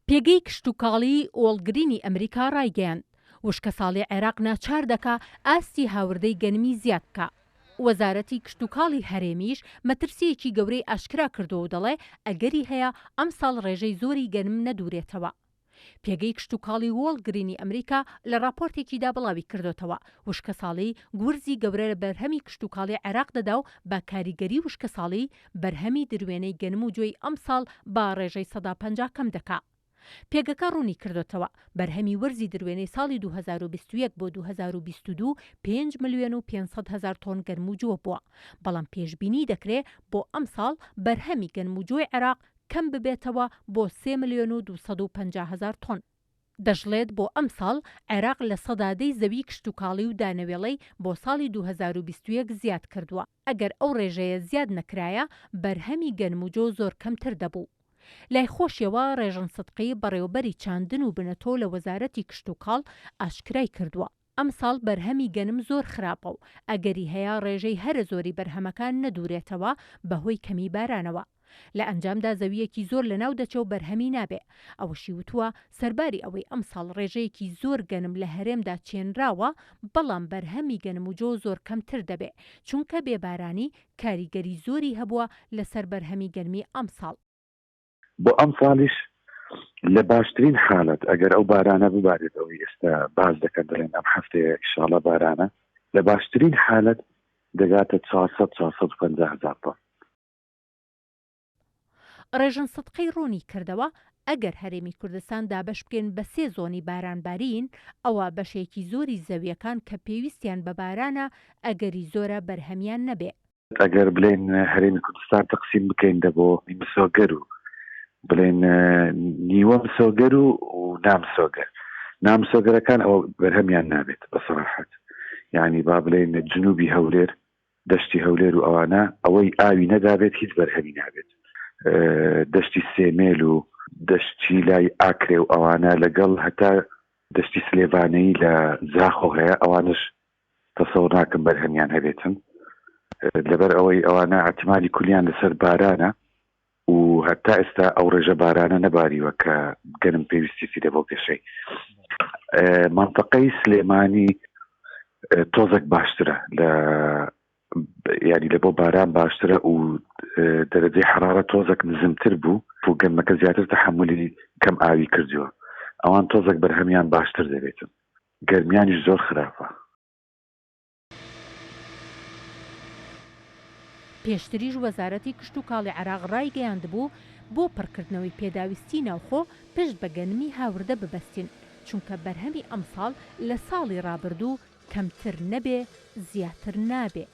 پێگەی کشتتوکاڵی ئۆڵگرینی ئەمریکا ڕایگەیاند وشکە ساڵی عێراق ناچار دەکا ئاستی هاوردەی گەنمی زیاد بکە. وەزارەتی کشتتوکاڵی هەرێمیش مەترسیەکی گەورەی ئاشکرا کردو و دەڵێ ئەگەری هەیە ئەم ساڵ ڕێژەی زۆری گەنم نەدورێتەوە. پێگەی کشتتوکاڵی وۆڵگرینی ئەمریکا لە راپۆرتێکیدا بڵاوی کردوتەوە وشکە ساڵی گورزی گەورە لە بەرهەمی کشتتوکاڵی عێراق دەدا و بە کاریگەری وشکە ساڵی بەرهەمی دروێنەی گەنم و جۆی ئەم ساڵ با ڕێژەی 150 کەم دەکا. پێگەکە ڕوونی کردوتەوە بەرهەمی وەرزی دروێنەی ساڵی 2021 بۆ 2022 5 ملیۆن و 500 هزار تۆن گەنموجۆ بووە، بەڵام پێشبینی دەکرێت بۆ ئەم ساڵ بەرهەمی گەنموجۆی عێراق کەم ببێتەوە بۆ 3 ملیۆن و 250 هزار تۆن. دەژڵێت بۆ ئەم ساڵ عێراق لە سەدادەی زەوی کشتتوکاڵی و دانەوێڵەی بۆ ساڵی 2021 زیاد کردووە. ئەگەر ئەو ڕێژەیە زیاد نەکرایە بەرهەمی گەنموجۆ زۆر کەمتر دەبوو. لای خۆشیەوە ڕێژن سدقی بەڕێوەبەری چاندن و بنەتۆ لە وەزارەتی کشتتوکاڵ ئاشکرای کردووە ئەم ساڵ بەرهەمی گەنم زۆر خراپە و ئەگەری هەیە ڕێژەی هەرە زۆری بەرهەمەکان نەدورێتەوە بەهۆی کەمی بارانەوە. لە ئەنجامدا زەویەکی زۆر لەناو دەچە و بەرهەمی نابێ. ئەوەشی وتووە سەرباری ئەوەی ئەم ساڵ ڕێژەیەکی زۆر گەنم لە هەرێمدا چێنراوە بەڵام بەرهەمی گەنموجۆ زۆر کەمتر دەبێ چونکە بێبارانی کاریگەری زۆری هەبووە لەسەر بەرهەمی گەنمی ئەم ساڵ. بۆ ئەم ساڵیش لە باشترین حالت ئەگەر ئەو بارانە ببارێت ئەوەی ئێستا باز دەکەن دەڵێن ئەم هەفتەیە ئینشاڵڵا بارانە لە باشترین حالت دەگاتە 400-450 هزار تۆن. ڕێژن سدقەی ڕوونی کردەوە ئەگەر هەرێمی کوردستان دابەش بکەن بە 3 زۆنی بارانبارین ئەوە بەشێکی زۆری زەویەکان کە پێویستیان بە بارانە ئەگەری زۆرە بەرهەمیان نەبێ. ئەگەر بڵێن هەرێمی کوردستان تەقسیم بکەین دەبۆ مسۆگەر و بڵێن نیوە مسۆگەر و نامسۆگەر نامسۆگەرەکان ئەوە بەرهەمیان نابێت بە سەراحەت. یعنی با بڵێن جنوبی هەولێر دەشتی هەولێر و ئەوانە ئەوەی ئاوی نەدابێت هیچ بەرهەمی نابێت. دەشتی سێمێل و دەشتی لای ئاکرێ و ئەوانە لەگەڵ هەتا دەشتی سلێڤانەی لە زاخۆ هەیە ئەوانش تەسەوڕ ناکەم بەرهەمیان هەبێتن لەبەر ئەوەی ئەوانە احتیمالی کولیان لەسەر بارانە و هەتا ئێستا ئەو ڕێژە بارانە نەباریوە کە گەنم پێویستی دەبۆ پێشەی. منطقەی سلێمانی تۆزێک باشترە لە یعنی لە بۆ باران باشترە و دەرەجەی حرارە تۆزێک نزمتر بوو و گەنمەکە زیاتر تەحملی کەم ئاوی کردووە. ئەوان تۆزێک بەرهەمیان باشتر دەبێتن. گەرمیانیش زۆر خراپە. پێشتریش وەزارەتی کشتتوکاڵی عێراق ڕایگەیاند بوو بۆ پڕکردنەوەی پێداویستی ناوخۆ پشت بە گەنمی هاوردە ببەستین چونکە بەرهەمی ئەم ساڵ لە ساڵی ڕابردوو کەمتر نەبێ زیاتر نابێ.